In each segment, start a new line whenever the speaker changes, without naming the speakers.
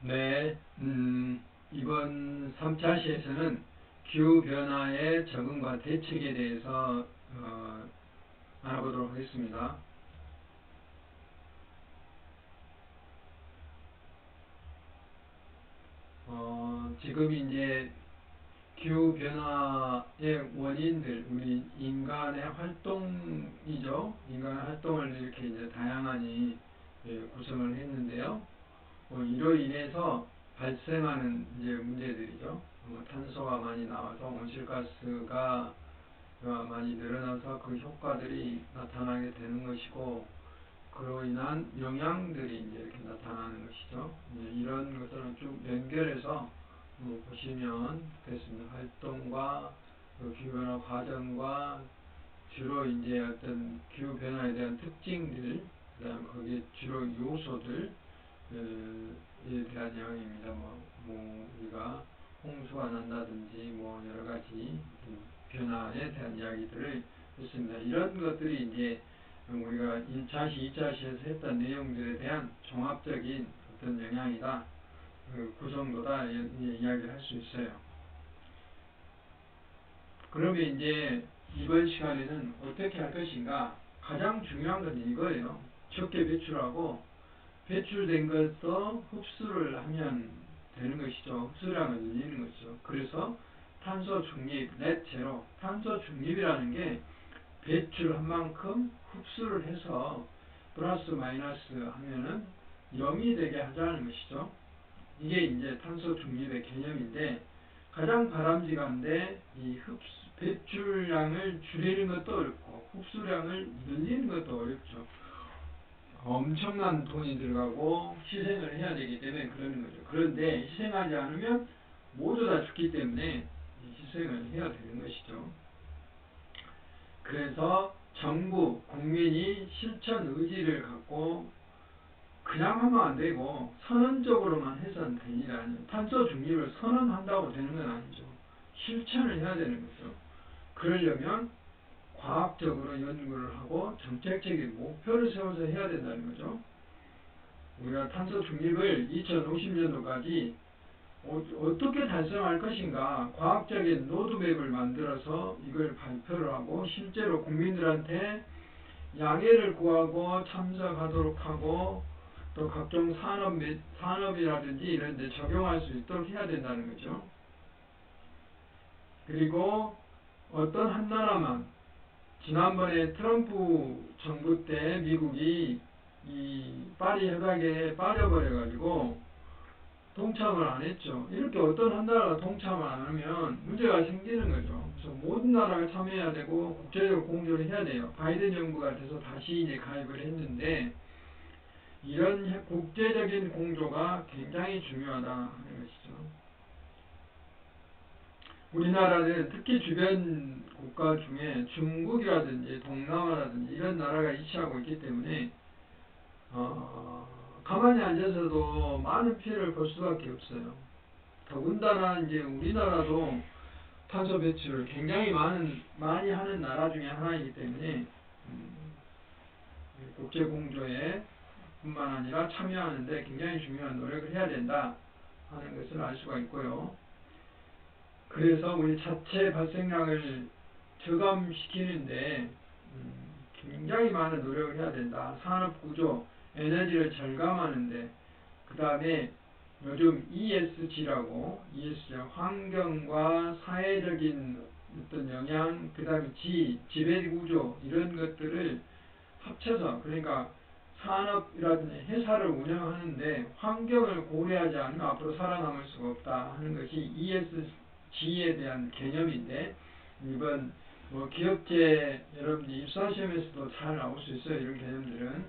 네, 이번 3차 시에서는 기후변화의 적응과 대책에 대해서 알아보도록 하겠습니다. 지금 이제 기후변화의 원인들, 우리 인간의 활동이죠. 인간의 활동을 이렇게 이제 다양하니 구성을 했는데요. 이로 인해서 발생하는 이제 문제들이죠. 탄소가 많이 나와서 온실가스가 많이 늘어나서 그 효과들이 나타나게 되는 것이고, 그로 인한 영향들이 이제 이렇게 나타나는 것이죠. 이런 것들을 쭉 연결해서 보시면 되겠습니다. 활동과 기후변화 과정과 주로 이제 어떤 기후변화에 대한 특징들, 그다음 거기에 주로 요소들, 에 대한 내용입니다. 우리가 홍수가 난다든지, 여러 가지 변화에 대한 이야기들을 했습니다. 이런 것들이 이제 우리가 1차 시, 2차 시에서 했던 내용들에 대한 종합적인 어떤 영향이다, 구성도다, 이야기를 할 수 있어요. 그러면 이제 이번 시간에는 어떻게 할 것인가? 가장 중요한 건 이거예요. 적게 배출하고, 배출된 것도 흡수를 하면 되는 것이죠. 흡수량을 늘리는 것이죠. 그래서 탄소 중립, 넷 제로. 탄소 중립이라는 게 배출한 만큼 흡수를 해서 플러스 마이너스 하면은 0이 되게 하자는 것이죠. 이게 이제 탄소 중립의 개념인데, 가장 바람직한데 이 배출량을 줄이는 것도 어렵고 흡수량을 늘리는 것도 어렵죠. 엄청난 돈이 들어가고 희생을 해야 되기 때문에 그러는 거죠. 그런데 희생하지 않으면 모두 다 죽기 때문에 희생을 해야 되는 것이죠. 그래서 정부, 국민이 실천 의지를 갖고 그냥 하면 안 되고 선언적으로만 해서는 되니라는, 탄소 중립을 선언한다고 되는 건 아니죠. 실천을 해야 되는 거죠. 그러려면 과학적으로 연구를 하고 정책적인 목표를 세워서 해야 된다는 거죠. 우리가 탄소 중립을 2050년도까지 어떻게 달성할 것인가, 과학적인 로드맵을 만들어서 이걸 발표를 하고 실제로 국민들한테 양해를 구하고 참석하도록 하고, 또 각종 산업이라든지 이런 데 적용할 수 있도록 해야 된다는 거죠. 그리고 어떤 한 나라만, 지난번에 트럼프 정부 때 미국이 이 파리 협약에 빠져버려가지고 동참을 안 했죠. 이렇게 어떤 한 나라가 동참을 안 하면 문제가 생기는 거죠. 그래서 모든 나라가 참여해야 되고 국제적 공조를 해야 돼요. 바이든 정부가 돼서 다시 이제 가입을 했는데, 이런 국제적인 공조가 굉장히 중요하다 하는 것이죠. 우리나라는 특히 주변 국가 중에 중국이라든지 동남아라든지 이런 나라가 위치하고 있기 때문에 가만히 앉아서도 많은 피해를 볼 수밖에 없어요. 더군다나 이제 우리나라도 탄소 배출을 굉장히 많이 하는 나라 중에 하나이기 때문에 국제 공조에 뿐만 아니라 참여하는데 굉장히 중요한 노력을 해야 된다 하는 것을 알 수가 있고요. 그래서 우리 자체 발생량을 저감시키는데 굉장히 많은 노력을 해야 된다. 산업 구조, 에너지를 절감하는데, 그 다음에 요즘 ESG라고, 환경과 사회적인 어떤 영향, 그 다음에 지배 구조, 이런 것들을 합쳐서, 그러니까 산업이라든지 회사를 운영하는데 환경을 고려하지 않으면 앞으로 살아남을 수가 없다 하는 것이 ESG에 대한 개념인데, 이번 기업체 여러분들 입사시험에서도 잘 나올 수 있어요. 이런 개념들은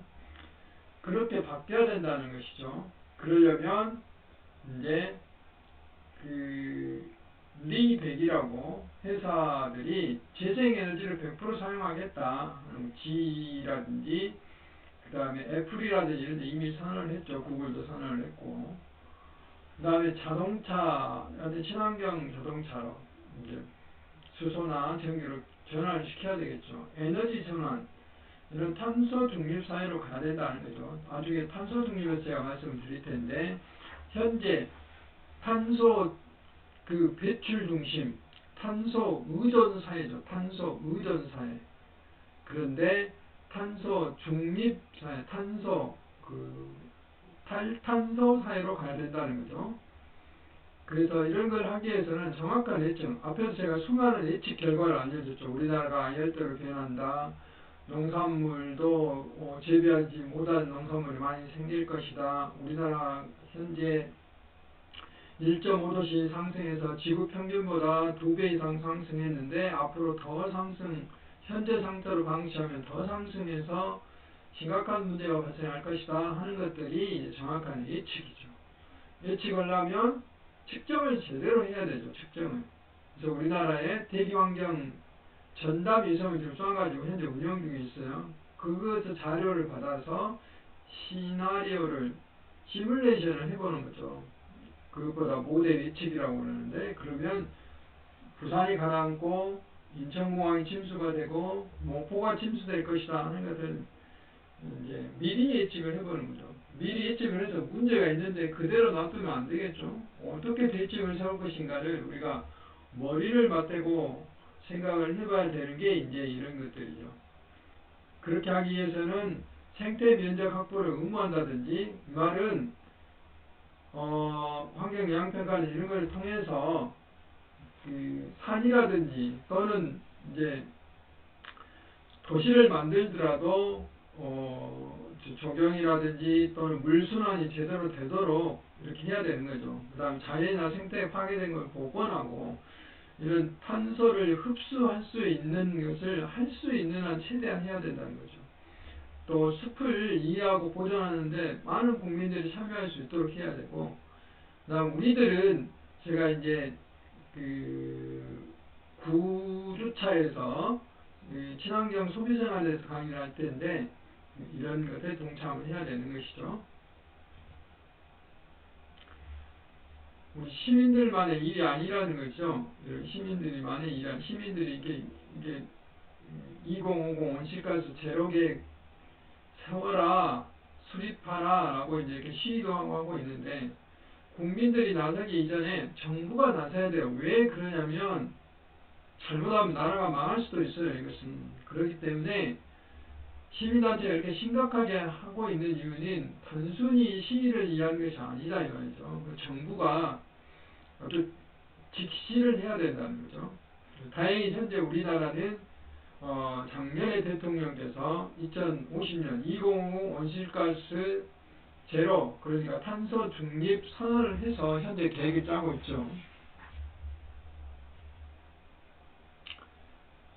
그렇게 바뀌어야 된다는 것이죠. 그러려면 이제 리100이라고 회사들이 재생에너지를 100% 사용하겠다, G라든지 그 다음에 애플이라든지 이런 데 이미 선언을 했죠. 구글도 선언을 했고, 그 다음에 자동차라든지 친환경 자동차로 이제 수소나 전기로 전환을 시켜야 되겠죠. 에너지 전환, 이런 탄소 중립 사회로 가야 된다는 거죠. 나중에 탄소 중립에서 제가 말씀을 드릴 텐데, 현재 탄소 그 배출 중심, 탄소 의존 사회죠. 탄소 의존 사회. 그런데 탄소 중립 사회, 탄소 그 탈탄소 사회로 가야 된다는 거죠. 그래서 이런 걸 하기 위해서는 정확한 예측, 앞에서 제가 수많은 예측 결과를 알려줬죠. 우리나라가 열대로 변한다. 농산물도 재배하지 못한 농산물이 많이 생길 것이다. 우리나라 현재 1.5도씩 상승해서 지구 평균보다 2배 이상 상승했는데 앞으로 더 상승, 현재 상태로 방치하면 더 상승해서 심각한 문제가 발생할 것이다 하는 것들이 정확한 예측이죠. 예측을 하면 측정을 제대로 해야 되죠. 측정을. 그래서 우리나라의 대기환경 전담 위성을 지금 쏴가지고 현재 운영 중에 있어요. 그것에서 자료를 받아서 시나리오를 시뮬레이션을 해보는 거죠. 그것보다 모델 예측이라고 그러는데, 그러면 부산이 가라앉고 인천공항이 침수가 되고 목포가 침수될 것이다 하는 것을 이제 미리 예측을 해보는 거죠. 미리 예측을 해서 문제가 있는데 그대로 놔두면 안 되겠죠. 어떻게 대책을 세울 것인가를 우리가 머리를 맞대고 생각을 해봐야 되는 게 이제 이런 것들이죠. 그렇게 하기 위해서는 생태 면적 확보를 의무한다든지, 이 말은 환경 영향 평가는 이런 걸 통해서 그 산이라든지 또는 이제 도시를 만들더라도 조경이라든지 또는 물순환이 제대로 되도록 이렇게 해야 되는 거죠. 그 다음 자연이나 생태에 파괴된 걸 복원하고 이런 탄소를 흡수할 수 있는 것을 할 수 있는 한 최대한 해야 된다는 거죠. 또 숲을 이해하고 보존하는데 많은 국민들이 참여할 수 있도록 해야 되고, 그 다음 우리들은 제가 이제 그 구주차에서 친환경 소비생활에 대해서 강의를 할 텐데 이런 것에 동참을 해야 되는 것이죠. 우리 시민들만의 일이 아니라는 거죠. 시민들만의 일이 아니라 시민들이 이게 2050 온실가스 제로 계획 세워라, 수립하라 라고 이제 이렇게 시위도 하고 있는데, 국민들이 나서기 이전에 정부가 나서야 돼요. 왜 그러냐면 잘못하면 나라가 망할 수도 있어요. 이것은 그렇기 때문에 시민단체가 이렇게 심각하게 하고 있는 이유는 단순히 시위를 위한 것이 아니다 이 말이죠. 정부가 또 직시를 해야 된다는 거죠. 다행히 현재 우리나라는 작년에 대통령께서 2050년 2050 온실가스 제로, 그러니까 탄소 중립 선언을 해서 현재 계획을 짜고 있죠.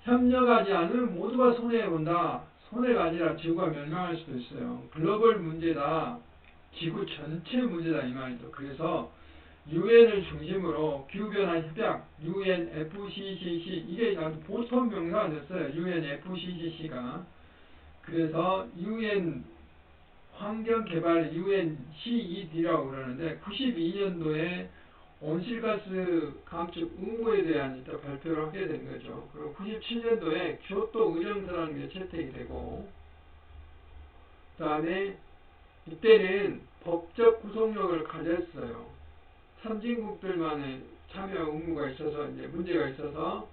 협력하지 않으면 모두가 손해본다. 손해가 아니라 지구가 멸망할 수도 있어요. 글로벌 문제다. 지구 전체 문제다 이 말이죠. 그래서 유엔을 중심으로 기후변화 협약, UNFCCC, 이게 아주 보통 명사가 됐어요. UNFCCC가. 그래서 UN 환경개발 UNCED라고 그러는데 92년도에 온실가스 감축 의무에 대한 발표를 하게 된 거죠. 그리고 97년도에 교토 의정서라는 게 채택이 되고, 그 다음에 이때는 법적 구속력을 가졌어요. 선진국들만의 참여 의무가 있어서 이제 문제가 있어서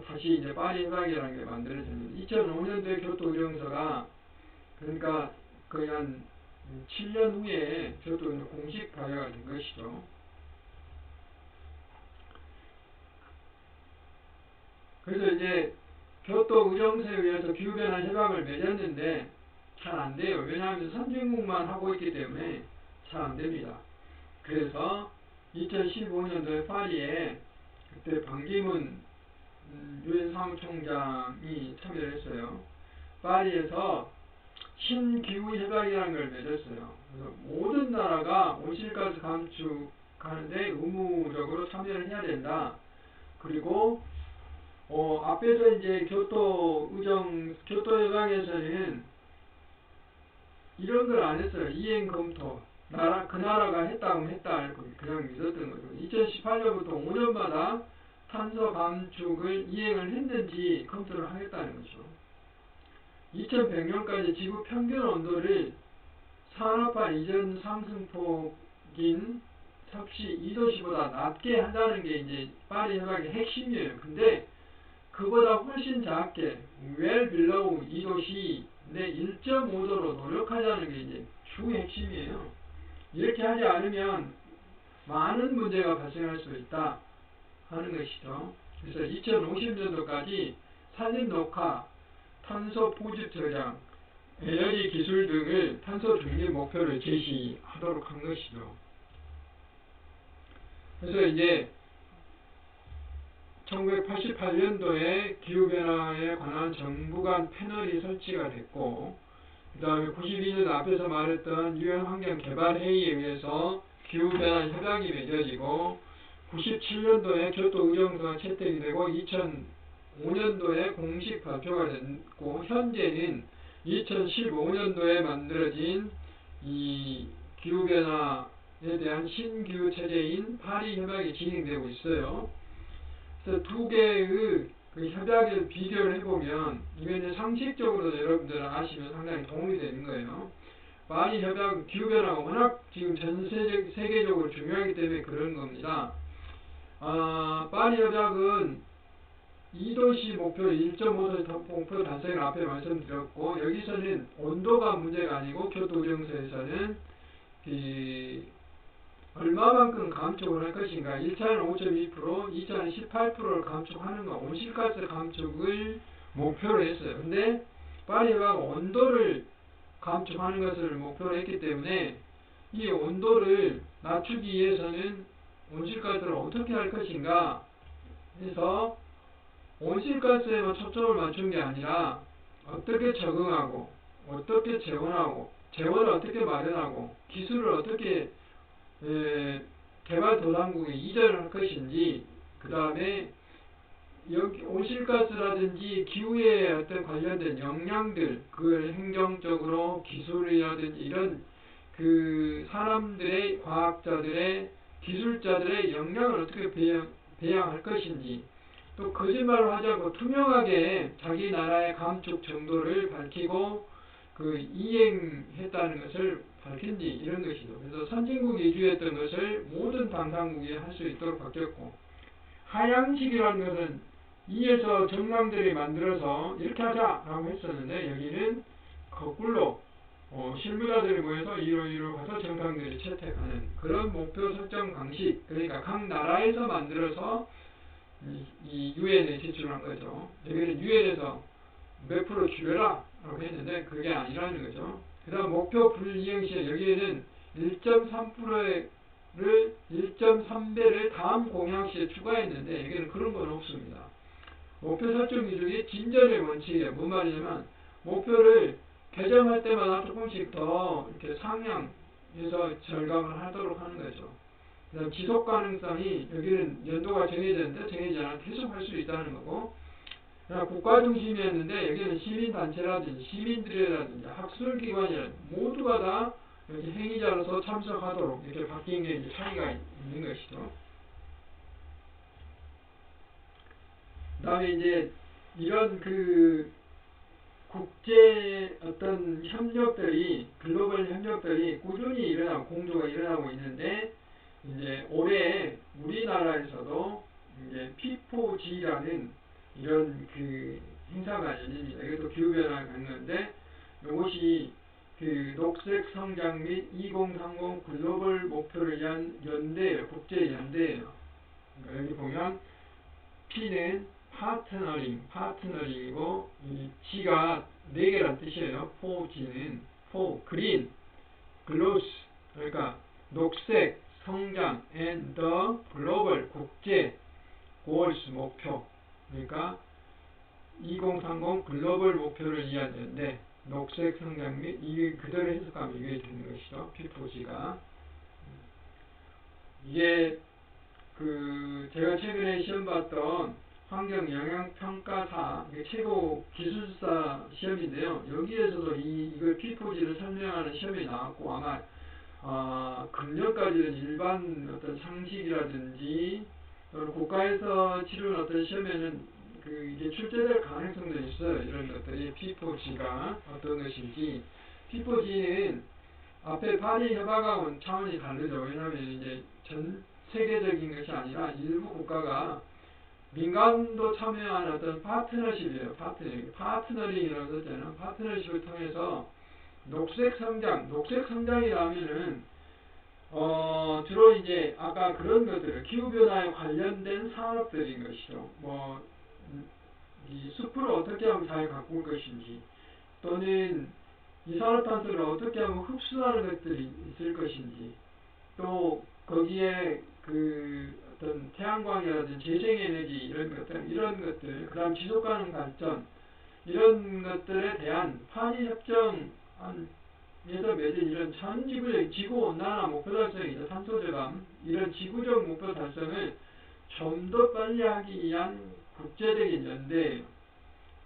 다시 이제 파리 협약이라는 게 만들어졌는데, 2005년도에 교토 의정서가, 그러니까 거의 한 7년 후에 교토 공식 발효가 된 것이죠. 그래서 이제 교토 의정서에 의해서 기후변화 협약을 맺었는데 잘 안 돼요. 왜냐하면 선진국만 하고 있기 때문에 잘 안 됩니다. 그래서 2015년도에 파리에 그때 반기문 유엔 사무총장이 참여를 했어요. 파리에서 신기후협약이라는 걸 맺었어요. 그래서 모든 나라가 온실가스 감축하는데 의무적으로 참여를 해야 된다. 그리고 앞에서 이제 교토협약에서는 이런 걸 안 했어요. 이행 검토. 그 나라가 했다고 했다. 그냥 믿었던 거죠. 2018년부터 5년마다 탄소 감축을 이행을 했는지 검토를 하겠다는 거죠. 2100년까지 지구 평균 온도를 산업화 이전 상승폭 섭씨 2도씨보다 낮게 한다는 게 이제 파리 협약의 핵심이에요. 근데 그보다 훨씬 작게 well below 2도씨 내 1.5도로 노력하자는 게 이제 주 핵심이에요. 이렇게 하지 않으면 많은 문제가 발생할 수 있다 하는 것이죠. 그래서 2050년도까지 산림 녹화, 탄소 포집 저장, 에너지 기술 등을 탄소 중립 목표를 제시하도록 한 것이죠. 그래서 이제 1988년도에 기후변화에 관한 정부 간 패널이 설치가 됐고, 그 다음에 92년 앞에서 말했던 유엔 환경개발회의에 의해서 기후변화 협약이 맺어지고, 97년도에 교토의정서가 채택이 되고, 2005년도에 공식 발표가 됐고, 현재는 2015년도에 만들어진 이 기후변화에 대한 신기후 체제인 파리 협약이 진행되고 있어요. 그래서 두 개의 그 협약을 비교를 해보면 이거는 상식적으로 여러분들 아시면 상당히 도움이 되는 거예요. 파리 협약 기후변화가 워낙 지금 전 세계적으로 중요하기 때문에 그런 겁니다. 파리 협약은 2도씨 목표, 1.5도씨 목표 달성을 앞에 말씀드렸고, 여기서는 온도가 문제가 아니고 교토의정서에서는 얼마만큼 감축을 할 것인가, 1차는 5.2%, 2차는 18%를 감축하는 거, 온실가스 감축을 목표로 했어요. 근데 파리 협약은 온도를 감축하는 것을 목표로 했기 때문에 이 온도를 낮추기 위해서는 온실가스를 어떻게 할 것인가 해서 온실가스에만 초점을 맞춘 게 아니라 어떻게 적응하고, 어떻게 재원하고, 재원을 어떻게 마련하고, 기술을 어떻게 개발도상국에 이전을 할 것인지, 그 다음에 온실가스라든지 기후에 어떤 관련된 역량들, 그걸 행정적으로 기술이라든지 이런 그 사람들의, 과학자들의, 기술자들의 역량을 어떻게 배양할 것인지, 또 거짓말을 하지 않고 투명하게 자기 나라의 감축 정도를 밝히고 그 이행했다는 것을 밝힌지, 이런 것이죠. 그래서 선진국이 위주했던 것을 모든 당상국이 할 수 있도록 바뀌었고, 하향식이라는 것은 2에서 정상들이 만들어서 이렇게 하자라고 했었는데, 여기는 거꾸로 실무자들이 모여서 이로 가서 정상들이 채택하는 그런 목표 설정 방식, 그러니까 각 나라에서 만들어서 이 유엔에 제출한 거죠. 여기는 유엔에서 몇 프로 줄여라 라고 했는데 그게 아니라는 거죠. 그 다음 목표 불이행 시에 여기에는 1.3%를 1.3배를 다음 공약 시에 추가했는데 여기는 그런 건 없습니다. 목표 설정 기준이 진전의 원칙이에요. 뭔 말이냐면 목표를 개정할 때마다 조금씩 더 이렇게 상향해서 절감을 하도록 하는 거죠. 그 다음 지속 가능성이 여기는 연도가 정해졌는데 정해지지 않아 계속 할 수 있다는 거고, 국가 중심이었는데 여기는 시민단체라든지 시민들이라든지 학술기관이라든지 모두가 다 이렇게 행위자로서 참석하도록 이렇게 바뀐 게 이제 차이가 있는 것이죠. 그 다음에 이제 이런 그 국제 어떤 협력들이, 글로벌 협력들이 꾸준히 일어나고 공조가 일어나고 있는데, 이제 올해 우리나라에서도 이제 P4G라는 이런 그 행사가 열립니다. 이것도 기후변화에 관련된데, 이것이 그 녹색 성장 및 2030 글로벌 목표를 위한 연대예요. 국제 연대예요. 그러니까 여기 보면 P는 파트너링이고, 이 G가 4개란 뜻이에요. 4G는 4, 그린, 글로스, 그러니까 녹색, 성장, and the global, 국제, goals, 목표. 그러니까 2030 글로벌 목표를 위한 연대, 녹색 성장 및, 이게 그대로 해석하면 이게 되는 것이죠. P4G가. 이게 그 제가 최근에 시험 봤던 환경영향평가사, 최고 기술사 시험인데요. 여기에서도 이걸 P4G를 설명하는 시험이 나왔고, 아마 금년까지는 일반 어떤 상식이라든지 또는 국가에서 치르는 어떤 시험에는 이게 출제될 가능성도 있어요. 이런 것들이 P4G가 어떤 것인지. P4G는 앞에 파리 협약하고는 차원이 다르죠. 왜냐하면 이제 전 세계적인 것이 아니라 일부 국가가 민간도 참여하는 어떤 파트너십이에요. 파트너링이라고 했잖아요. 파트너십을 통해서 녹색 성장이라면은 주로 이제 아까 그런 것들, 기후변화에 관련된 산업들인 것이죠. 이 숲을 어떻게 하면 잘 가꿀 것인지, 또는 이산화탄소를 어떻게 하면 흡수하는 것들이 있을 것인지, 또 거기에 그 어떤 태양광이라든지 재생에너지 이런 것들, 그 다음 지속가능 발전, 이런 것들에 대한 파리 협정에서 맺은 이런 전 지구적 지구 온난화 목표 달성이죠. 탄소 저감, 이런 지구적 목표 달성을 좀 더 빨리 하기 위한 국제적인 연대예요.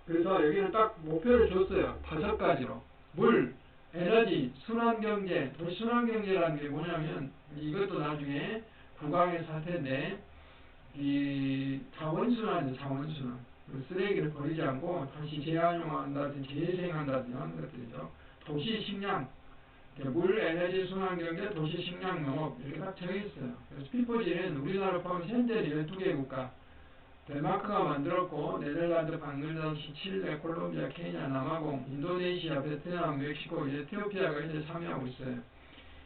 그래서 여기는 딱 목표를 줬어요. 5가지로. 물, 에너지, 순환경제. 도시 순환경제라는 게 뭐냐면, 이것도 나중에 국왕에서 할 텐데, 이 자원순환이죠. 자원순환. 쓰레기를 버리지 않고 다시 재활용한다든지 재생한다든지 하는 것들이죠. 도시 식량, 물, 에너지, 순환경제, 도시 식량, 농업 이렇게 딱 정했어요. 그래서 P4G는 우리나라 포함해서 현재는 12개 국가, 덴마크가 만들었고, 네덜란드, 방글라데시, 칠레, 콜롬비아, 케냐, 남아공, 인도네시아, 베트남, 멕시코, 에티오피아가 이제 참여하고 있어요.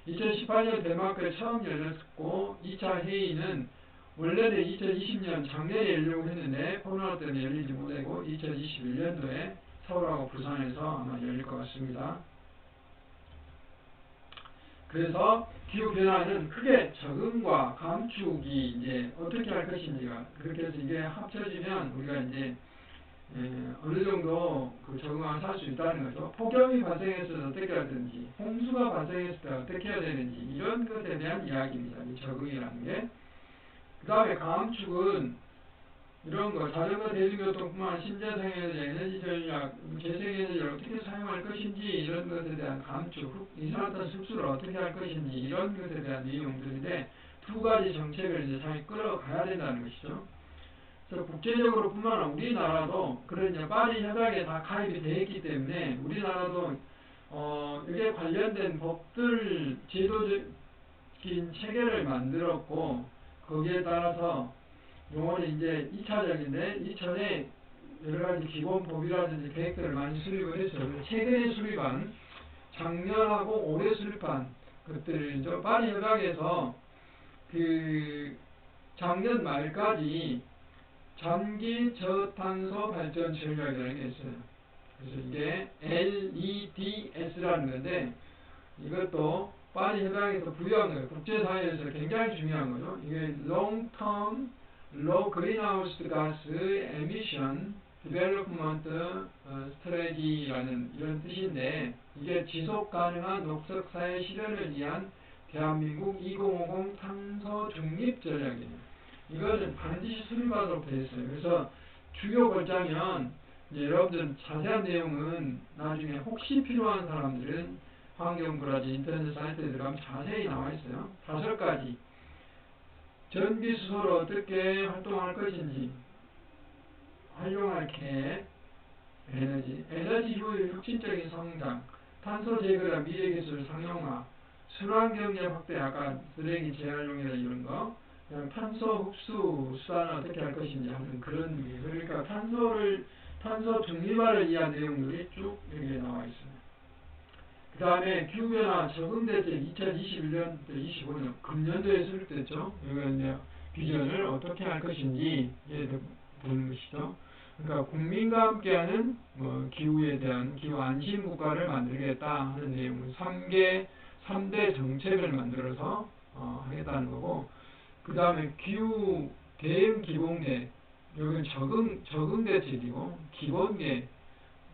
2018년 덴마크에 처음 열렸고, 2차 회의는 원래는 2020년 작년에 열려고 했는데 코로나 때문에 열리지 못하고 2021년도에 서울하고 부산에서 아마 열릴 것 같습니다. 그래서 기후변화는 크게 적응과 감축이 이제 어떻게 할 것인지가, 그렇게 해서 이게 합쳐지면 우리가 이제 어느 정도 그 적응하고 살 수 있다는 거죠. 폭염이 발생했을 때 어떻게 하든지, 홍수가 발생했을 때 어떻게 해야 되는지, 이런 것에 대한 이야기입니다. 이 적응이라는 게. 그 다음에 감축은 이런 거, 자전거 대중교통뿐만 아니라 신재생에너지, 에너지 전략, 재생에너지를 어떻게 사용할 것인지, 이런 것에 대한 감축, 이산화탄소 흡수를 어떻게 할 것인지, 이런 것에 대한 내용들인데, 2가지 정책을 이제 잘 끌어가야 된다는 것이죠. 그래서 국제적으로 뿐만 아니라 우리나라도 그런 이제 파리 협약에 다 가입이 되어 있기 때문에, 우리나라도 이게 관련된 법들, 제도적인 체계를 만들었고, 거기에 따라서 요거는 이제 2차적인데, 이전에 여러가지 기본법이라든지 계획들을 많이 수립을 했어요. 최근에 수립한, 작년하고 올해 수립한 것들이죠. 파리 협약에서 그 작년 말까지 장기 저탄소 발전 전략이라는 게 있어요. 그래서 이게 LEDS라는 건데, 이것도 파리 협약에서 부여한 거예요. 국제사회에서 굉장히 중요한 거죠. 이게 Long Term Low Greenhouse Gas Emission Development Strategy라는 이런 뜻인데, 이게 지속 가능한 녹색 사회 실현을 위한 대한민국 2050 탄소 중립 전략이에요. 이거는 반드시 수립하도록 되어 있어요. 그래서 주요 골자면, 여러분들 자세한 내용은 나중에 혹시 필요한 사람들은 환경부라든지 인터넷 사이트에 들어가면 자세히 나와 있어요. 5가지. 전기 수소를 어떻게 활동할 것인지, 활용할 계획, 에너지 효율 혁신적인 성장, 탄소 제거와 미래 기술 상용화, 순환경제 확대, 아까 쓰레기 재활용이나 이런 거, 탄소 흡수 수단을 어떻게 할 것인지 하는 그런, 그러니까 탄소 중립화를 위한 내용들이 쭉 여기에 나와 있습니다. 그 다음에 기후변화 적응대책 2021년부터 25년, 금년도에 수립됐죠. 이거 이제 비전을 어떻게 할 것인지 보는 것이죠. 그러니까 국민과 함께하는 기후에 대한 기후 안심 국가를 만들겠다 하는 내용을 3대 정책을 만들어서 하겠다는 거고, 그 다음에 기후 대응 기본계획, 여기는 적응 대책이고, 기본계획,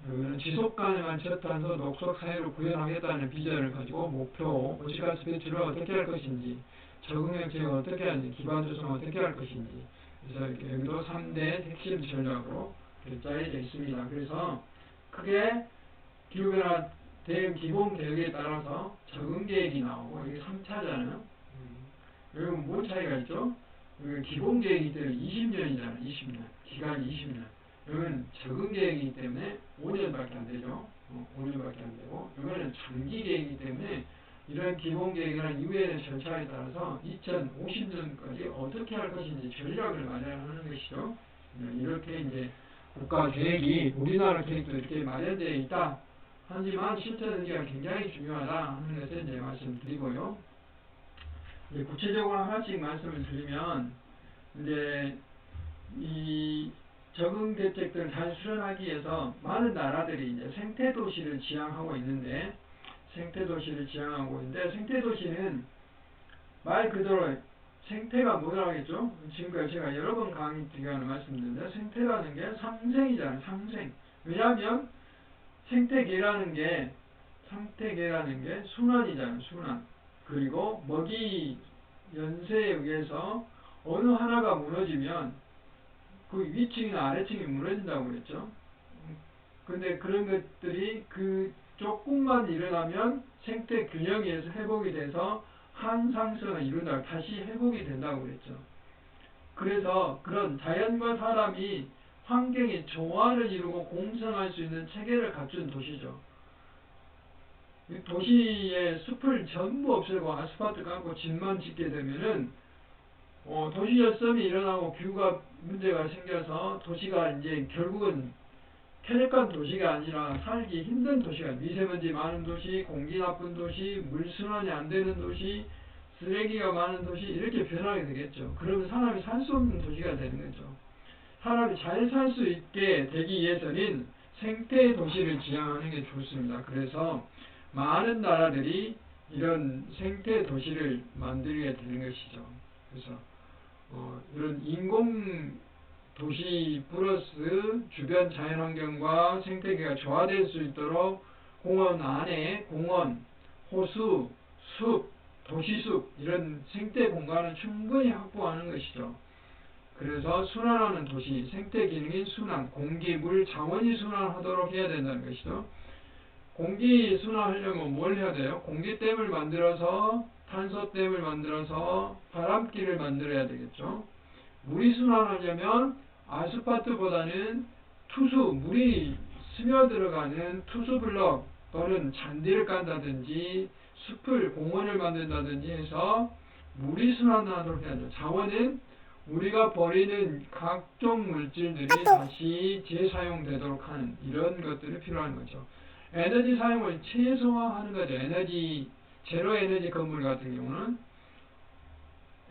여기는 지속 가능한 저탄소 녹색 사회를 구현하겠다는 비전을 가지고 목표, 온실가스 배출을 어떻게 할 것인지, 적응 정책을 어떻게 하는지, 기반 조성을 어떻게 할 것인지, 그래서 여기도 3대 핵심 전략으로 짜여져 있습니다. 그래서 크게 기후변화 대응 기본 계획에 따라서 적응 계획이 나오고, 이게 3차잖아요. 여기는 뭔 차이가 있죠? 여기는 기본 계획이기 때문에 20년이잖아요. 20년. 기간이 20년. 여기는 적응 계획이기 때문에 5년밖에 안 되죠. 5년밖에 안 되고, 이거는 장기 계획이기 때문에 이런 기본 계획이나 이후에는 절차에 따라서 2050년까지 어떻게 할 것인지 전략을 마련하는 것이죠. 이렇게 이제 국가 계획이 우리나라 계획도 이렇게 마련되어 있다. 하지만 실천 의지가 굉장히 중요하다 하는 것을 이제 말씀드리고요. 이제 구체적으로 하나씩 말씀을 드리면 이제 이 적응 대책들을 잘 수련하기 위해서 많은 나라들이 이제 생태 도시를 지향하고 있는데 생태 도시는 말 그대로 생태가 뭐라고 했죠? 지금까지 제가 여러 번 강의 기간을 말씀드렸는데 생태라는 게 상생이잖아요. 상생. 왜냐하면 생태계라는 게 순환이잖아요. 순환. 그리고 먹이 연쇄에 의해서 어느 하나가 무너지면 그 위층이나 아래층이 무너진다고 그랬죠. 근데 그런 것들이 그 조금만 일어나면 생태 균형에 의해서 회복이 돼서 항상성을 이룬다고 다시 회복이 된다고 그랬죠. 그래서 그런 자연과 사람이 환경의 조화를 이루고 공생할 수 있는 체계를 갖춘 도시죠. 도시의 숲을 전부 없애고 아스팔트 깔고 집만 짓게 되면은 도시열섬이 일어나고 규가 문제가 생겨서 도시가 이제 결국은 쾌적한 도시가 아니라 살기 힘든 도시가, 미세먼지 많은 도시, 공기 나쁜 도시, 물순환이 안 되는 도시, 쓰레기가 많은 도시, 이렇게 변하게 되겠죠. 그러면 사람이 살 수 없는 도시가 되는 거죠. 사람이 잘 살 수 있게 되기 위해서는 생태 도시를 지향하는 게 좋습니다. 그래서 많은 나라들이 이런 생태 도시를 만들게 되는 것이죠. 그래서 이런 인공 도시 플러스 주변 자연환경과 생태계가 조화될 수 있도록 공원 안에 공원, 호수, 숲, 도시숲 이런 생태 공간을 충분히 확보하는 것이죠. 그래서 순환하는 도시, 생태 기능인 순환, 공기, 물, 자원이 순환하도록 해야 된다는 것이죠. 공기 순환하려면 뭘 해야 돼요? 공기댐을 만들어서 탄소댐을 만들어서 바람길을 만들어야 되겠죠. 물이 순환하려면 아스팔트보다는 물이 스며들어가는 투수블럭 또는 잔디를 깐다든지 공원을 만든다든지 해서 물이 순환하도록 해야죠. 자원은 우리가 버리는 각종 물질들이 다시 재사용되도록 하는 이런 것들이 필요한 거죠. 에너지 사용을 최소화하는 거죠. 제로 에너지 건물 같은 경우는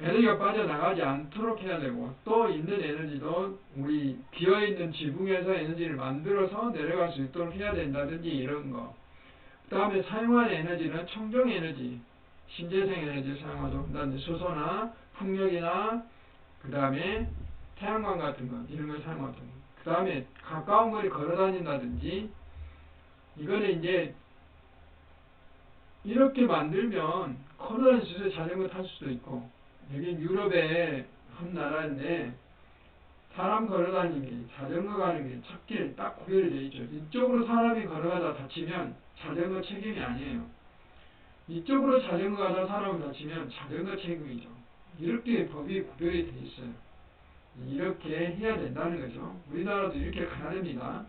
에너지가 빠져나가지 않도록 해야 되고, 또 있는 에너지도 우리 비어있는 지붕에서 에너지를 만들어서 내려갈 수 있도록 해야 된다든지 이런 거. 그 다음에 사용하는 에너지는 청정 에너지, 신재생 에너지를 사용하도록 한다든지 수소나 풍력이나 그 다음에 태양광 같은 거 이런 걸 사용하도록. 그 다음에 가까운 거리 걸어 다닌다든지. 이거는 이제 이렇게 만들면 커다란 수에 자전거 탈 수도 있고, 여기 유럽의 한 나라인데 사람 걸어다니는 게 자전거 가는 게 찻길 딱 구별이 되어 있죠. 이쪽으로 사람이 걸어가다 다치면 자전거 책임이 아니에요. 이쪽으로 자전거 가다 사람이 다치면 자전거 책임이죠. 이렇게 법이 구별이 되어 있어요. 이렇게 해야 된다는 거죠. 우리나라도 이렇게 가야 됩니다.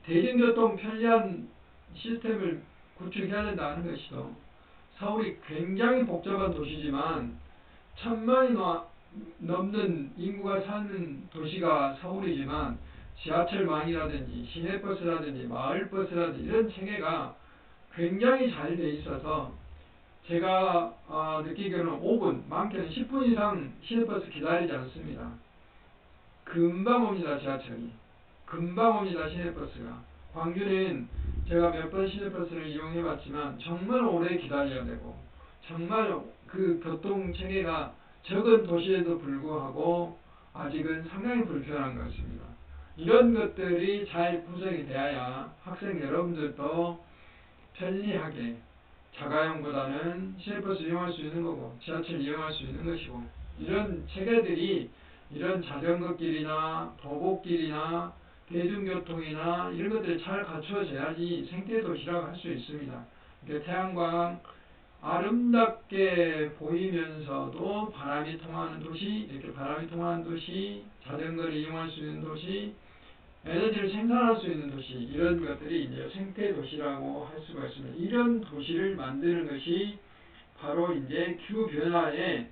대중교통 편리한 시스템을 구축해야 된다는 것이죠. 서울이 굉장히 복잡한 도시지만 1000만이 넘는 인구가 사는 도시가 서울이지만 지하철망이라든지 시내버스라든지 마을버스라든지 이런 체계가 굉장히 잘 돼 있어서 제가 느끼기로는 5분, 많게는 10분 이상 시내버스 기다리지 않습니다. 금방 옵니다. 지하철이. 금방 옵니다. 시내버스가. 광주는 제가 몇 번 시내버스를 이용해 봤지만 정말 오래 기다려야 되고, 정말 그 교통체계가 적은 도시에도 불구하고 아직은 상당히 불편한 것 같습니다. 이런 것들이 잘 구성이 되어야 학생 여러분들도 편리하게 자가용보다는 시내버스 이용할 수 있는 거고, 지하철 이용할 수 있는 것이고, 이런 체계들이 이런 자전거길이나 도보길이나 대중교통이나 이런 것들이 잘 갖추어져야지 생태도시라고 할 수 있습니다. 그러니까 태양광 아름답게 보이면서도 바람이 통하는 도시, 이렇게 바람이 통하는 도시, 자전거를 이용할 수 있는 도시, 에너지를 생산할 수 있는 도시, 이런 것들이 이제 생태 도시라고 할 수가 있습니다. 이런 도시를 만드는 것이 바로 이제 기후 변화에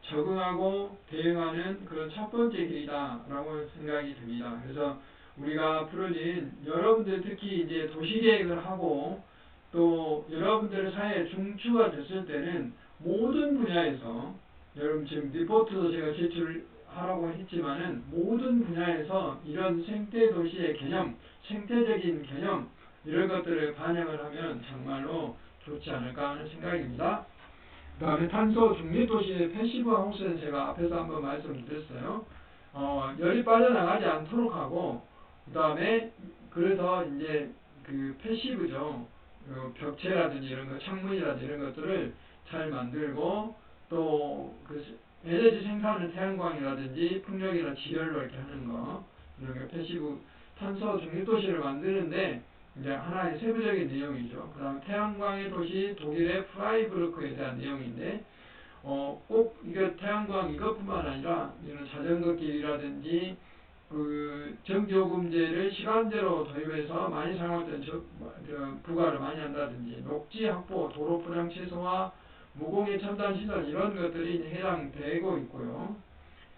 적응하고 대응하는 그런 첫 번째 길이다라고 생각이 듭니다. 그래서 우리가 앞으로는 여러분들 특히 이제 도시계획을 하고 또 여러분들 사회에 중추가 됐을 때는 모든 분야에서, 여러분 지금 리포트도 제가 제출하라고 했지만은 모든 분야에서 이런 생태 도시의 개념, 생태적인 개념, 이런 것들을 반영을 하면 정말로 좋지 않을까 하는 생각입니다. 그 다음에 탄소 중립도시의 패시브 하우스는 제가 앞에서 한번 말씀드렸어요. 열이 빠져나가지 않도록 하고, 그 다음에 그래서 이제 그 패시브죠. 벽체라든지 이런 거, 창문이라든지 이런 것들을 잘 만들고, 또 그 에너지 생산은 태양광이라든지 풍력이나 지열로 이렇게 하는 거, 이런 게 패시브 탄소 중립도시를 만드는데 이제 하나의 세부적인 내용이죠. 그 다음 태양광의 도시 독일의 프라이부르크에 대한 내용인데, 꼭 이게 태양광 이것뿐만 아니라 이런 자전거 길이라든지 그 전기요금제를 시간제로 도입해서 많이 사용할 때는 부과를 많이 한다든지 녹지 확보, 도로 포장 최소화, 무공해 첨단 시설 이런 것들이 해당되고 있고요.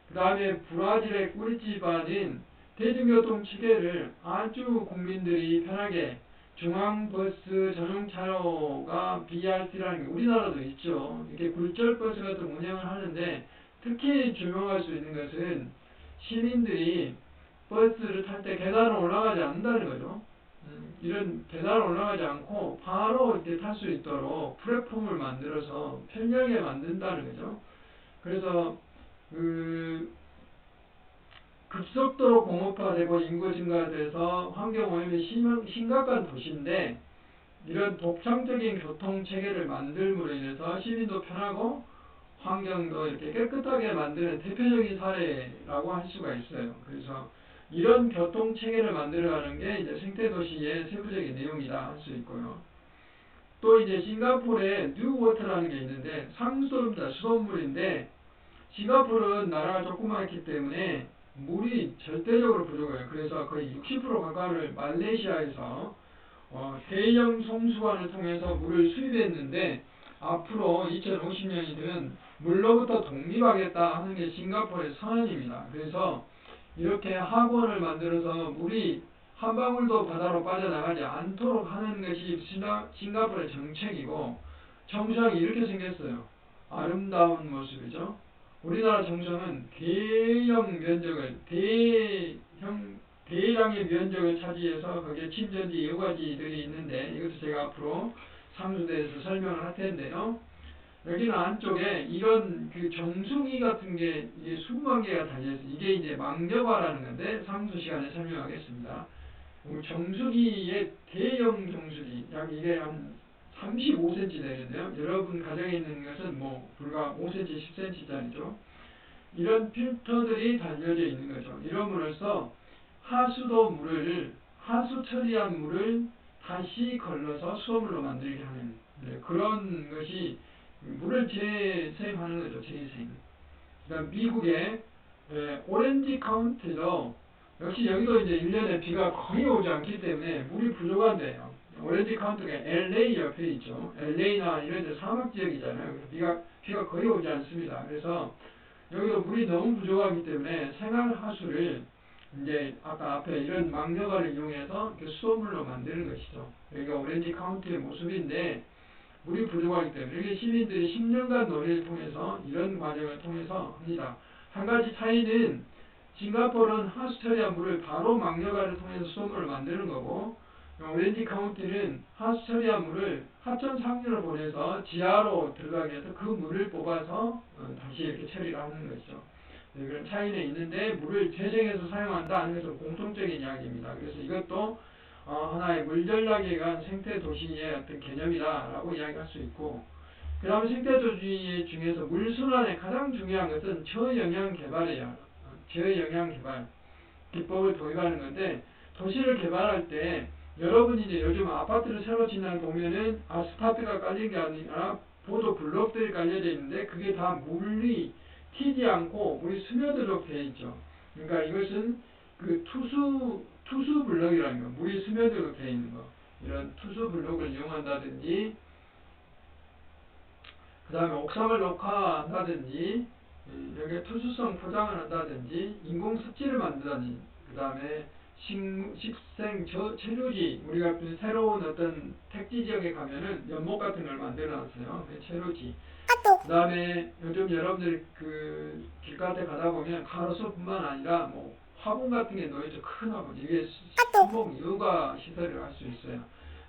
그 다음에 브라질의 꾸리티바는 대중교통 체계를 아주 국민들이 편하게 중앙버스 전용 차로가 BRT라는 게 우리나라도 있죠. 이렇게 굴절버스 같은 운영을 하는데 특히 주목할 수 있는 것은 시민들이 버스를 탈 때 계단을 올라가지 않는다는 거죠. 이런 계단을 올라가지 않고 바로 이렇게 탈 수 있도록 플랫폼을 만들어서 편리하게 만든다는 거죠. 그래서 급속도로 공업화되고 인구 증가돼서 환경오염이 심각한 도시인데 이런 독창적인 교통 체계를 만들므로 인해서 시민도 편하고 환경도 이렇게 깨끗하게 만드는 대표적인 사례라고 할 수가 있어요. 그래서 이런 교통 체계를 만들어가는 게 이제 생태도시의 세부적인 내용이다 할 수 있고요. 또 이제 싱가포르에 뉴워터라는 게 있는데 상수도입니다. 수돗물인데 싱가포르는 나라가 조그맣기 때문에 물이 절대적으로 부족해요. 그래서 거의 60% 가까이를 말레이시아에서 대형 송수관을 통해서 물을 수입했는데 앞으로 2050년이 되면 물로부터 독립하겠다 하는 게 싱가포르의 선언입니다. 그래서 이렇게 하원을 만들어서 물이 한 방울도 바다로 빠져나가지 않도록 하는 것이 싱가포르의 정책이고, 정상이 이렇게 생겼어요. 아름다운 모습이죠. 우리나라 정성은 대량의 면적을 차지해서 거기에 침전지 여러 가지들이 있는데 이것도 제가 앞으로 상수대에서 설명을 할 텐데요. 여기는 안쪽에 이런 그 정수기 같은 게 이게 수만 개가 달려있어요. 이게 이제 망려화라는 건데 상수 시간에 설명하겠습니다. 정수기의 대형 정수기, 약 이게 한 35cm 되는데요. 여러분 가정에 있는 것은 뭐 불과 5cm, 10cm짜리죠. 이런 필터들이 달려져 있는 거죠. 이러므로써 하수도 물을, 하수 처리한 물을 다시 걸러서 수돗물로 만들게 하는 그런 것이 물을 재생하는 거죠. 재생. 그다음 미국의 오렌지 카운티도 역시 여기도 이제 1년에 비가 거의 오지 않기 때문에 물이 부족한데요. 오렌지 카운티가 LA 옆에 있죠. LA나 이런 데 사막 지역이잖아요. 비가 거의 오지 않습니다. 그래서 여기도 물이 너무 부족하기 때문에 생활하수를 이제 아까 앞에 이런 망려가를 이용해서 수돗물로 만드는 것이죠. 여기가 오렌지 카운티의 모습인데 물이 부족하기 때문에 이게 시민들이 10년간 논의를 통해서 이런 과정을 통해서 합니다. 한 가지 차이는 싱가포르는 하수 처리한 물을 바로 망려가를 통해서 수돗물을 만드는 거고, 오렌지 카운티는 하수 처리한 물을 하천 상류로 보내서 지하로 들어가게 해서 그 물을 뽑아서 다시 이렇게 처리를 하는 것이죠. 네, 그런 차이는 있는데 물을 재생해서 사용한다 하는 것은 공통적인 이야기입니다. 그래서 이것도 하나의 물 전략에 의한 생태 도시의 어떤 개념이다라고 이야기할 수 있고, 그 다음 생태 도시 중에서 물 순환의 가장 중요한 것은 저영향 개발이에요. 저영향 개발 기법을 도입하는 건데, 도시를 개발할 때 여러분이 이제 요즘 아파트를 새로 짓는 보면은 아스팔트가 깔린 게 아니라 보도 블록들이 깔려져 있는데 그게 다 물이 튀지 않고 물이 스며들도록 되어 있죠. 그러니까 이것은 그 투수 블록이라는 거, 물이 스며들게 돼 있는 거, 이런 투수 블록을 이용한다든지, 그 다음에 옥상을 녹화한다든지, 여기에 투수성 포장을 한다든지, 인공 습지를 만든다든지, 그 다음에 식생 체류지, 우리가 새로운 어떤 택지 지역에 가면은 연못 같은 걸 만들어 놨어요. 그 체류지. 그 다음에 요즘 여러분들 그 길가에 가다 보면 가로수뿐만 아니라 뭐 화분 같은 게 놓여져, 큰 화분, 이게 수목 유가 시설을 할 수 있어요.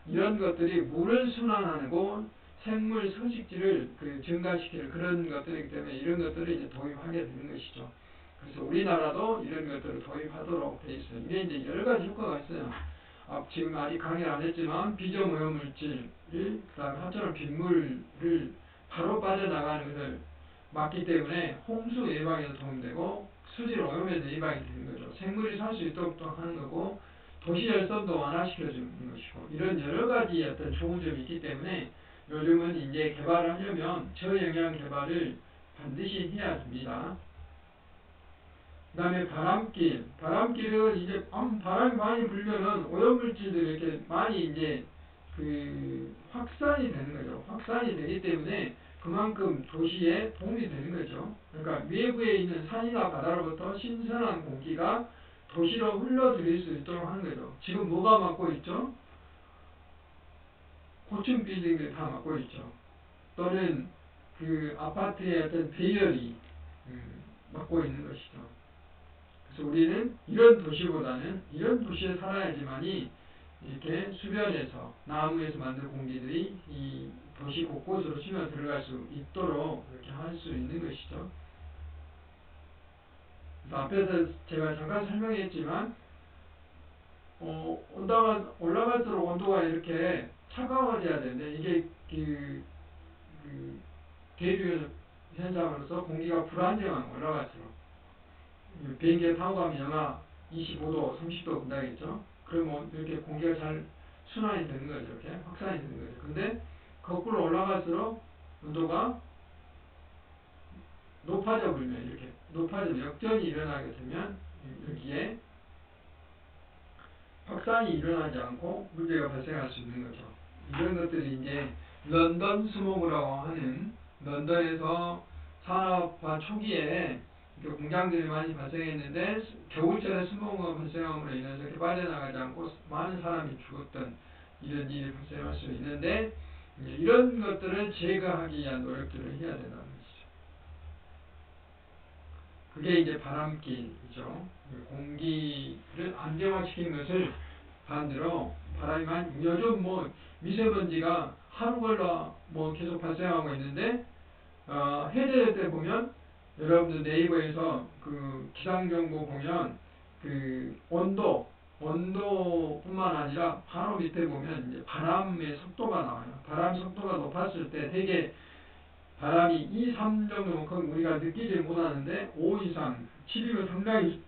이런 것들이 물을 순환하고 생물 서식지를 증가시키는 그런 것들이기 때문에 이런 것들을 이제 도입하게 되는 것이죠. 그래서 우리나라도 이런 것들을 도입하도록 돼 있어요. 이게 이제 여러 가지 효과가 있어요. 지금 아직 강의를 안 했지만 비점 오염물질, 그 다음에 하천은 빗물을 바로 빠져나가는 것을 막기 때문에 홍수 예방에도 도움되고 수질 오염에도 예방이 되는 거죠. 생물이 살 수 있도록 또 하는 거고 도시 열선도 완화시켜주는 것이고 이런 여러 가지 어떤 좋은 점이 있기 때문에 요즘은 이제 개발을 하려면 저영향 개발을 반드시 해야 됩니다. 그 다음에 바람길은 이제 바람이 많이 불면은 오염물질들이 이렇게 많이 이제 확산이 되는 거죠. 확산이 되기 때문에 그만큼 도시에 도움이 되는 거죠. 그러니까 외부에 있는 산이나 바다로부터 신선한 공기가 도시로 흘러들일 수 있도록 하는 거죠. 지금 뭐가 막고 있죠? 고층 빌딩들이 다 막고 있죠. 또는 그 아파트의 어떤 대열이 막고 있는 것이죠. 그래서 우리는 이런 도시보다는 이런 도시에 살아야지만이 이렇게 수변에서 나무에서 만든 공기들이 이 도시 곳곳으로 스며 들어갈 수 있도록 이렇게 할 수 있는 것이죠. 그래서 앞에서 제가 잠깐 설명했지만 올라갈수록 온도가 이렇게 차가워져야 되는데 이게 대류 현상으로서 공기가 불안정한 올라갈수록 비행기에 타고 가면 영하 25도, 30도 온다겠죠. 그러면 이렇게 공기가 잘 순환이 되는 거죠. 이렇게 확산이 되는 거죠. 근데 거꾸로 올라갈수록 온도가 높아져 버리면 이렇게 역전이 일어나게 되면 여기에 확산이 일어나지 않고 문제가 발생할 수 있는 거죠. 이런 것들이 이제 런던 스모그라고 하는 런던에서 산업화 초기에 공장들이 많이 발생했는데 겨울철에 스모그가 발생함으로 인해서 이렇게 빠져나가지 않고 많은 사람이 죽었던 이런 일이 발생할 수 있는데 이런 것들을 제거하기 위한 노력들을 해야 된다는 것이죠. 그게 이제 바람길이죠. 공기를 안정화시키는 것을 반대로 바람이 요즘 미세먼지가 하루 걸러 계속 발생하고 있는데 해제 때 보면 여러분들 네이버에서 기상정보 보면 온도뿐만 아니라 바로 밑에 보면 이제 바람의 속도가 나와요. 바람 속도가 높았을 때 되게 바람이 2, 3 정도만큼 우리가 느끼지 못하는데 5 이상, 7이면 상당히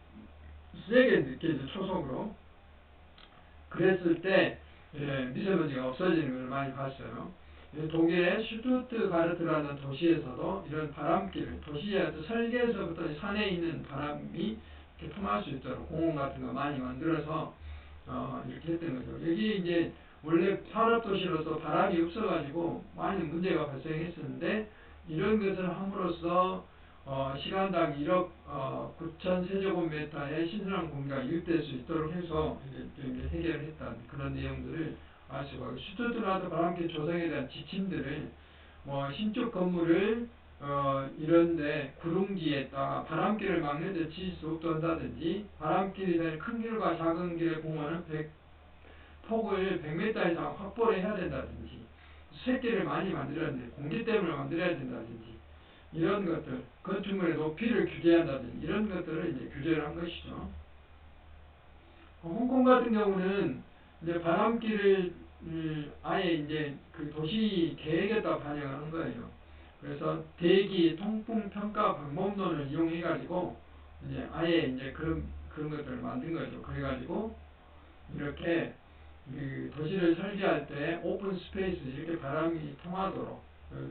세게 느껴져 초속으로. 그랬을 때 미세먼지가 없어지는 걸 많이 봤어요. 독일의 슈투트가르트라는 도시에서도 이런 바람길, 도시의 설계에서부터 산에 있는 바람이 이렇게 통할 수 있도록 공원 같은 거 많이 만들어서 이렇게 했던 거죠. 여기 이제 원래 산업도시로서 바람이 없어가지고 많은 문제가 발생했었는데 이런 것을 함으로써 시간당 1억 9천 세제곱미터의 신선한 공기가 유입될 수 있도록 해서 이제 해결을 했다는 그런 내용들을 알 수가 있고 슈투트가르트 바람길 조성에 대한 지침들을 신축 건물을 이런데 구릉지에다가 바람길을 막는 데 지수업도 한다든지 바람길이 될 큰 길과 작은 길의 공원은 폭을 100m 이상 확보를 해야 된다든지 쇳길을 많이 만들어야 된다든지 공기댐을 만들어야 된다든지 이런 것들 건축물의 높이를 규제한다든지 이런 것들을 이제 규제를 한 것이죠. 홍콩 같은 경우는 이제 바람길을 아예 이제 도시 계획에다 반영하는 거예요. 그래서 대기 통풍 평가 방법론을 이용해 가지고 이제 아예 이제 그런 것들을 만든 거죠. 그래 가지고 이렇게 도시를 설계할 때 오픈 스페이스 이렇게 바람이 통하도록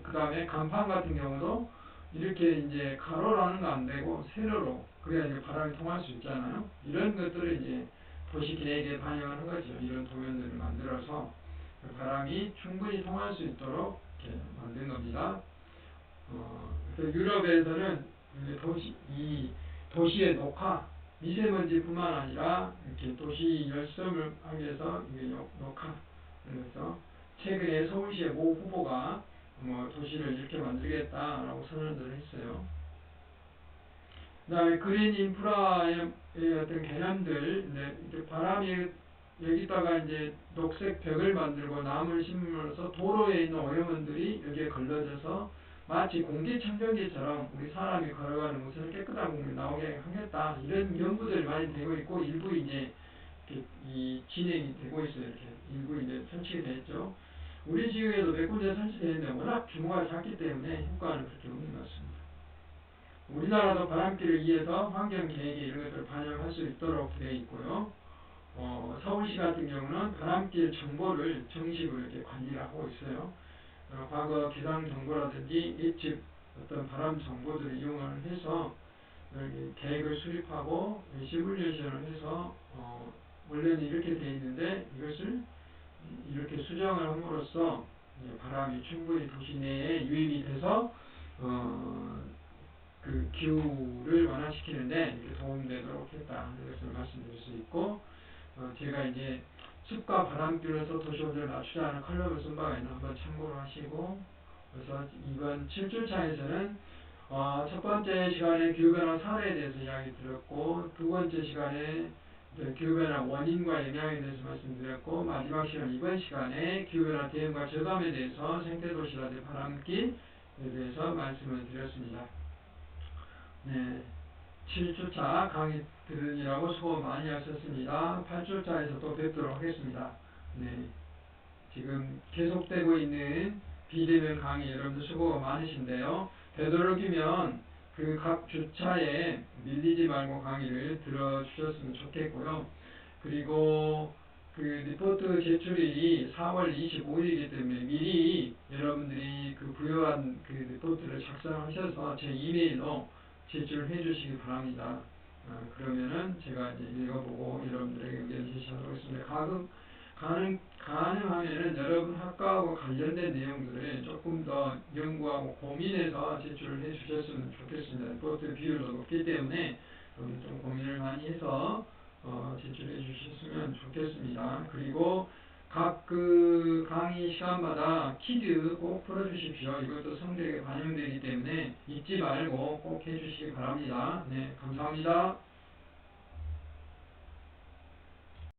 그 다음에 간판 같은 경우도 이렇게 이제 가로로 하는 거 안 되고 세로로 그래야 이제 바람이 통할 수 있잖아요. 이런 것들을 이제 도시 계획에 반영하는 거죠. 이런 도면들을 만들어서 바람이 충분히 통할 수 있도록 이렇게 만든 겁니다. 그래서 유럽에서는 이 도시의 녹화, 미세먼지뿐만 아니라 이렇게 도시 열섬을 하기 위해서 이게 녹화. 그래서 최근에 서울시의 모 후보가 도시를 이렇게 만들겠다라고 선언을 했어요. 그다음에 그린 인프라의 어떤 개념들, 이제 바람이 여기다가 이제 녹색 벽을 만들고 나무를 심으면서 도로에 있는 오염원들이 여기에 걸러져서 마치 공기청정기처럼 우리 사람이 걸어가는 곳에서 깨끗한 공기 나오게 하겠다. 이런 연구들이 많이 되고 있고 일부 이제 이 진행이 되고 있어요. 이렇게 일부 이제 설치가 됐죠. 우리 지역에도 몇 군데 설치되어 있는데 워낙 규모가 작기 때문에 효과는 그렇게 없는 것 같습니다. 우리나라도 바람길을 위해서 환경계획에 이런 것들을 반영할 수 있도록 되어 있고요. 서울시 같은 경우는 바람길 정보를 정식으로 이렇게 관리를 하고 있어요. 과거 기상 정보라든지 예측 어떤 바람 정보들을 이용을 해서 계획을 수립하고 시뮬레이션을 해서 원래는 이렇게 되어 있는데 이것을 이렇게 수정을 함으로써 바람이 충분히 도시 내에 유입이 돼서 그 기후를 완화시키는데 이렇게 도움되도록 했다. 이것을 말씀드릴 수 있고, 제가 이제 숲과 바람길로서 도시온도를 낮추자는 칼럼을 쓴 바가 있는 한번 참고를 하시고, 그래서 이번 7주차에서는 첫 번째 시간에 기후변화 사례에 대해서 이야기 드렸고, 두 번째 시간에 기후변화 원인과 영향에 대해서 말씀드렸고, 마지막 시간 이번 시간에 기후변화 대응과 저감에 대해서 생태도시라든지 바람길에 대해서 말씀을 드렸습니다. 네, 7주차 강의 들으느라고 수고 많이 하셨습니다. 8주차에서 또 뵙도록 하겠습니다. 네, 지금 계속되고 있는 비대면 강의 여러분들 수고가 많으신데요. 되도록이면 그 각 주차에 밀리지 말고 강의를 들어주셨으면 좋겠고요. 그리고 그 리포트 제출일이 4월 25일이기 때문에 미리 여러분들이 그 부여한 그 리포트를 작성하셔서 제 이메일로 제출해 주시기 바랍니다. 그러면은 제가 이제 읽어보고 여러분들에게 의견 제시하도록 하겠습니다. 가능하면은 여러분 학과하고 관련된 내용들을 조금 더 연구하고 고민해서 제출을 해 주셨으면 좋겠습니다. 리포트 비율도 높기 때문에 좀 고민을 많이 해서 제출해 주셨으면 좋겠습니다. 그리고 각 그 강의 시간마다 퀴즈 꼭 풀어주십시오. 이것도 성적에 반영되기 때문에 잊지 말고 꼭 해주시기 바랍니다. 네, 감사합니다.